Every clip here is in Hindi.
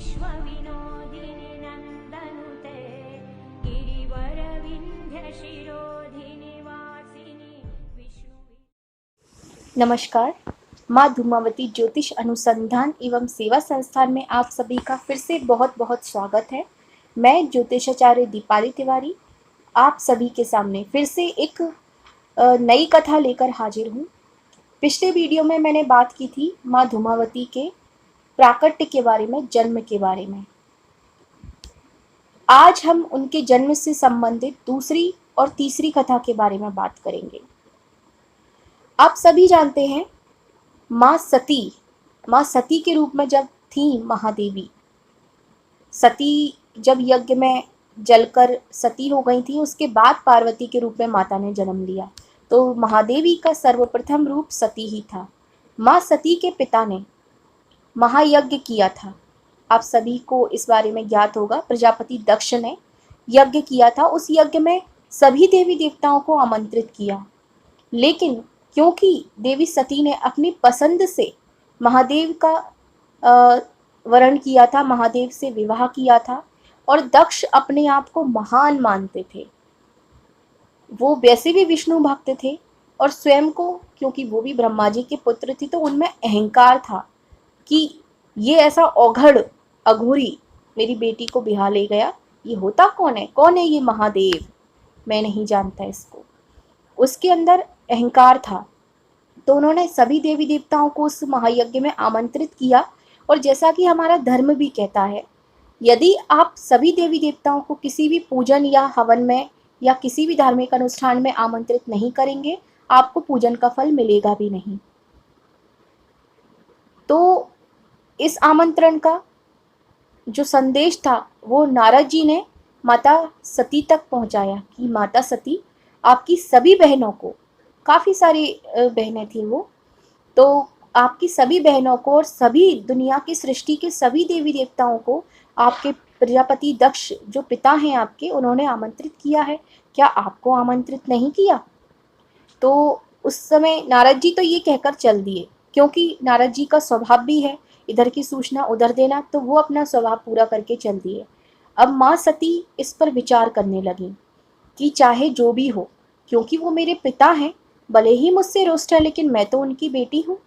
विश्वविनोदिनि नन्दनुते गिरिवरविन्ध्यशिरोधिनि वासिनि विष्णु। नमस्कार। माँ धूमावती ज्योतिष अनुसंधान एवं सेवा संस्थान में आप सभी का फिर से बहुत बहुत स्वागत है। मैं ज्योतिषाचार्य दीपाली तिवारी आप सभी के सामने फिर से एक नई कथा लेकर हाजिर हूँ। पिछले वीडियो में मैंने बात की थी माँ धूमावती के प्राकट्य के बारे में, जन्म के बारे में। आज हम उनके जन्म से संबंधित दूसरी और तीसरी कथा के बारे में बात करेंगे। आप सभी जानते हैं माँ सती के रूप में जब थी महादेवी, सती जब यज्ञ में जलकर सती हो गई थी, उसके बाद पार्वती के रूप में माता ने जन्म लिया। तो महादेवी का सर्वप्रथम रूप सती ही था। माँ सती के पिता ने महायज्ञ किया था। आप सभी को इस बारे में ज्ञात होगा। प्रजापति दक्ष ने यज्ञ किया था। उस यज्ञ में सभी देवी देवताओं को आमंत्रित किया, लेकिन क्योंकि देवी सती ने अपनी पसंद से महादेव का वरण किया था, महादेव से विवाह किया था, और दक्ष अपने आप को महान मानते थे। वो वैसे भी विष्णु भक्त थे और स्वयं को, क्योंकि वो भी ब्रह्मा जी के पुत्र थे, तो उनमें अहंकार था कि ये ऐसा औघड़ अघोरी मेरी बेटी को बिहा ले गया, ये होता कौन है ये महादेव, मैं नहीं जानता इसको। उसके अंदर अहंकार था। तो उन्होंने सभी देवी देवताओं को उस महायज्ञ में आमंत्रित किया। और जैसा कि हमारा धर्म भी कहता है, यदि आप सभी देवी देवताओं को किसी भी पूजन या हवन में या किसी भी धार्मिक अनुष्ठान में आमंत्रित नहीं करेंगे, आपको पूजन का फल मिलेगा भी नहीं। तो इस आमंत्रण का जो संदेश था वो नारद जी ने माता सती तक पहुंचाया कि माता सती, आपकी सभी बहनों को, काफ़ी सारी बहनें थी वो, तो आपकी सभी बहनों को और सभी दुनिया की सृष्टि के सभी देवी देवताओं को आपके प्रजापति दक्ष जो पिता हैं आपके, उन्होंने आमंत्रित किया है। क्या आपको आमंत्रित नहीं किया? तो उस समय नारद जी तो ये कहकर चल दिए, क्योंकि नारद जी का स्वभाव भी है इधर की सूचना उधर देना, तो वो अपना स्वभाव पूरा करके चल दिए। अब माँ सती इस पर विचार करने लगी कि चाहे जो भी हो, क्योंकि वो मेरे पिता हैं, भले ही मुझसे रुष्ट है, लेकिन मैं तो उनकी बेटी हूँ।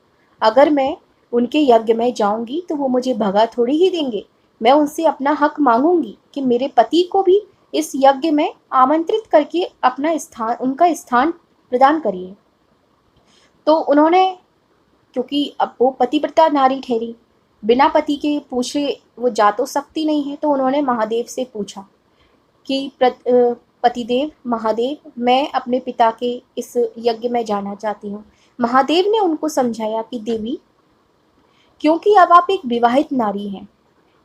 अगर मैं उनके यज्ञ में जाऊंगी तो वो मुझे भगा थोड़ी ही देंगे। मैं उनसे अपना हक मांगूंगी कि मेरे पति को भी इस यज्ञ में आमंत्रित करके अपना स्थान, उनका स्थान प्रदान करिए। तो उन्होंने, क्योंकि अब वो पतिव्रता नारी ठहरी, बिना पति के पूछे वो जा तो सकती नहीं है, तो उन्होंने महादेव से पूछा कि पतिदेव महादेव, मैं अपने पिता के इस यज्ञ में जाना चाहती हूँ। महादेव ने उनको समझाया कि देवी, क्योंकि अब आप एक विवाहित नारी हैं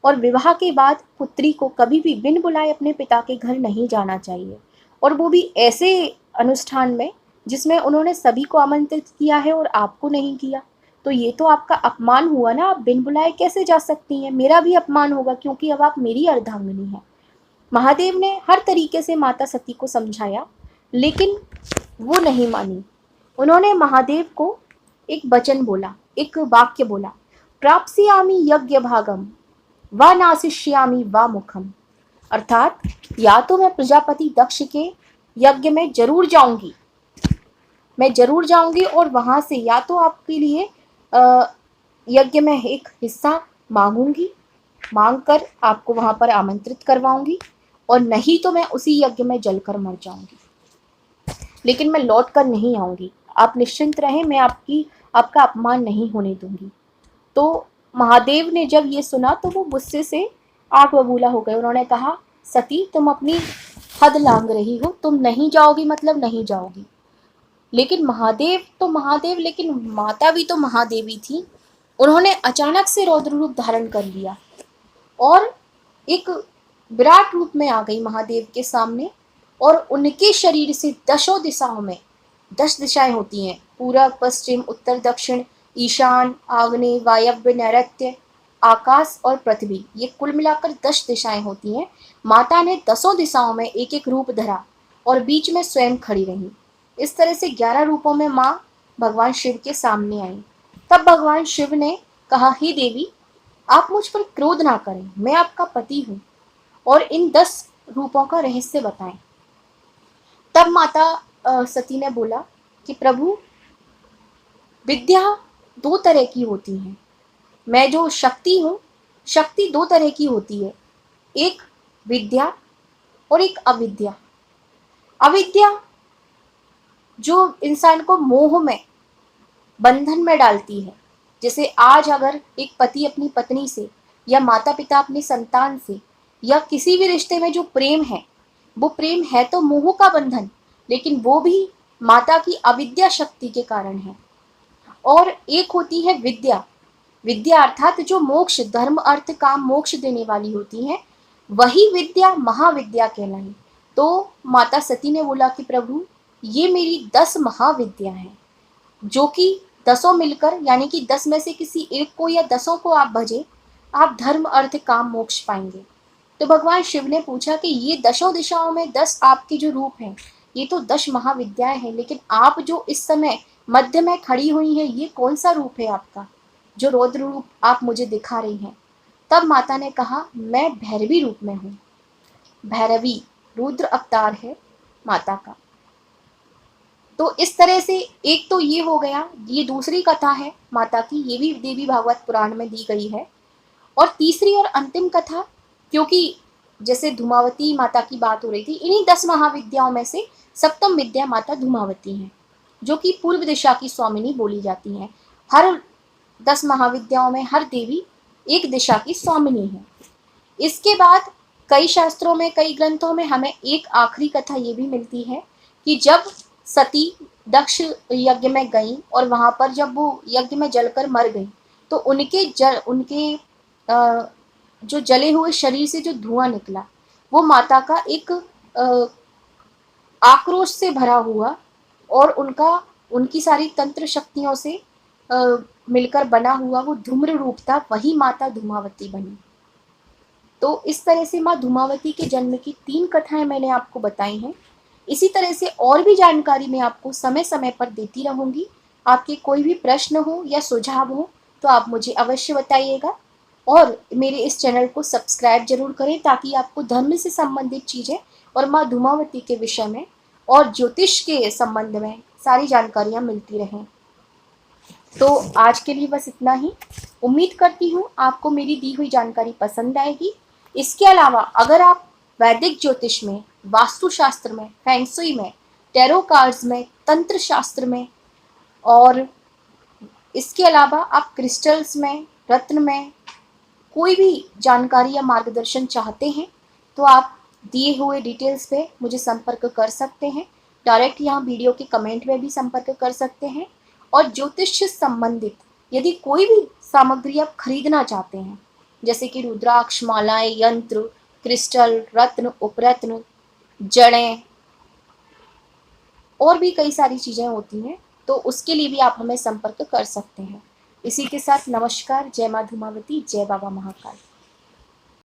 और विवाह के बाद पुत्री को कभी भी बिन बुलाए अपने पिता के घर नहीं जाना चाहिए, और वो भी ऐसे अनुष्ठान में जिसमें उन्होंने सभी को आमंत्रित किया है और आपको नहीं किया। तो ये तो आपका अपमान हुआ ना, आप बिन बुलाए कैसे जा सकती हैं? मेरा भी अपमान होगा, क्योंकि अब आप मेरी अर्धांगिनी हैं। महादेव ने हर तरीके से माता सती को समझाया, लेकिन वो नहीं मानी। उन्होंने महादेव को एक वचन बोला, एक वाक्य बोला, प्राप्स्यामि यज्ञ भागम व नासिष्यामि व मुखम। अर्थात या तो मैं प्रजापति दक्ष के यज्ञ में जरूर जाऊंगी, और वहां से या तो आपके लिए यज्ञ में एक हिस्सा मांगकर आपको वहां पर आमंत्रित करवाऊंगी, और नहीं तो मैं उसी यज्ञ में जलकर मर जाऊंगी, लेकिन मैं लौट कर नहीं आऊंगी। आप निश्चिंत रहें, मैं आपका अपमान नहीं होने दूंगी। तो महादेव ने जब ये सुना तो वो गुस्से से आग बबूला हो गए। उन्होंने कहा, सती तुम अपनी हद लांघ रही हो, तुम नहीं जाओगी मतलब नहीं जाओगी। लेकिन लेकिन माता भी तो महादेवी थी। उन्होंने अचानक से रौद्र रूप धारण कर लिया और एक विराट रूप में आ गई महादेव के सामने, और उनके शरीर से 10 दिशाओं में 10 दिशाएं होती हैं, पूरब पश्चिम उत्तर दक्षिण ईशान आग्नेय वायव्य नैऋत्य आकाश और पृथ्वी, ये कुल मिलाकर 10 दिशाएं होती हैं। माता ने 10 दिशाओं में एक एक रूप धरा और बीच में स्वयं खड़ी रही। इस तरह से 11 रूपों में माँ भगवान शिव के सामने आई। तब भगवान शिव ने कहा, हे देवी, आप मुझ पर क्रोध ना करें, मैं आपका पति हूँ, और इन 10 रूपों का रहस्य बताएं। तब माता सती ने बोला कि प्रभु, विद्या 2 तरह की होती है। मैं जो शक्ति हूँ, शक्ति 2 तरह की होती है, एक विद्या और एक अविद्या। अविद्या जो इंसान को मोह में, बंधन में डालती है। जैसे आज अगर एक पति अपनी पत्नी से, या माता पिता अपनी संतान से, या किसी भी रिश्ते में जो प्रेम है, वो प्रेम है तो मोह का बंधन, लेकिन वो भी माता की अविद्या शक्ति के कारण है। और एक होती है विद्या। विद्या अर्थात जो मोक्ष, धर्म अर्थ काम मोक्ष देने वाली होती है, वही विद्या महाविद्या कहलाई। तो माता सती ने बोला कि प्रभु, ये मेरी 10 महाविद्या हैं, जो कि 10 मिलकर, यानी कि 10 में से किसी एक को या 10 को आप भजे, आप धर्म अर्थ काम मोक्ष पाएंगे। तो भगवान शिव ने पूछा कि ये 10 दिशाओं में 10 आपके जो रूप हैं, ये तो 10 महाविद्याएं हैं, लेकिन आप जो इस समय मध्य में खड़ी हुई हैं, ये कौन सा रूप है आपका, जो रौद्र रूप आप मुझे दिखा रही हैं? तब माता ने कहा, मैं भैरवी रूप में हूँ। भैरवी रुद्र अवतार है माता का। तो इस तरह से एक तो ये हो गया, ये दूसरी कथा है माता की, ये भी देवी भागवत पुराण में दी गई है। और तीसरी और अंतिम कथा, क्योंकि जैसे धूमावती माता की बात हो रही थी, इन्हीं 10 महाविद्याओं में से सप्तम विद्या माता धूमावती हैं, जो कि पूर्व दिशा की स्वामिनी बोली जाती हैं। हर 10 महाविद्याओं में हर देवी एक दिशा की स्वामिनी है। इसके बाद कई शास्त्रों में, कई ग्रंथों में हमें एक आखिरी कथा ये भी मिलती है कि जब सती दक्ष यज्ञ में गई और वहां पर जब वो यज्ञ में जलकर मर गई, तो उनके जो जले हुए शरीर से जो धुआं निकला, वो माता का एक आक्रोश से भरा हुआ, और उनकी सारी तंत्र शक्तियों से मिलकर बना हुआ वो धूम्र रूप था, वही माता धूमावती बनी। तो इस तरह से माँ धूमावती के जन्म की 3 कथाएं मैंने आपको बताई हैं। इसी तरह से और भी जानकारी मैं आपको समय समय पर देती रहूंगी। आपके कोई भी प्रश्न हो या सुझाव हो तो आप मुझे अवश्य बताइएगा, और मेरे इस चैनल को सब्सक्राइब जरूर करें, ताकि आपको धर्म से संबंधित चीज़ें और माँ धूमावती के विषय में और ज्योतिष के संबंध में सारी जानकारियाँ मिलती रहें। तो आज के लिए बस इतना ही। उम्मीद करती हूँ आपको मेरी दी हुई जानकारी पसंद आएगी। इसके अलावा अगर आप वैदिक ज्योतिष में, वास्तुशास्त्र में, फैंगशुई में, टैरो कार्ड्स में, तंत्र शास्त्र में, और इसके अलावा आप क्रिस्टल्स में, रत्न में कोई भी जानकारी या मार्गदर्शन चाहते हैं, तो आप दिए हुए डिटेल्स पे मुझे संपर्क कर सकते हैं। डायरेक्ट यहाँ वीडियो के कमेंट में भी संपर्क कर सकते हैं। और ज्योतिष से संबंधित यदि कोई भी सामग्री आप खरीदना चाहते हैं, जैसे कि रुद्राक्ष, मालाएं, यंत्र, क्रिस्टल, रत्न, उपरत्न, जड़ें, और भी कई सारी चीज़ें होती हैं, तो उसके लिए भी आप हमें संपर्क कर सकते हैं। इसी के साथ नमस्कार। जय माँ धूमावती, जय बाबा महाकाल।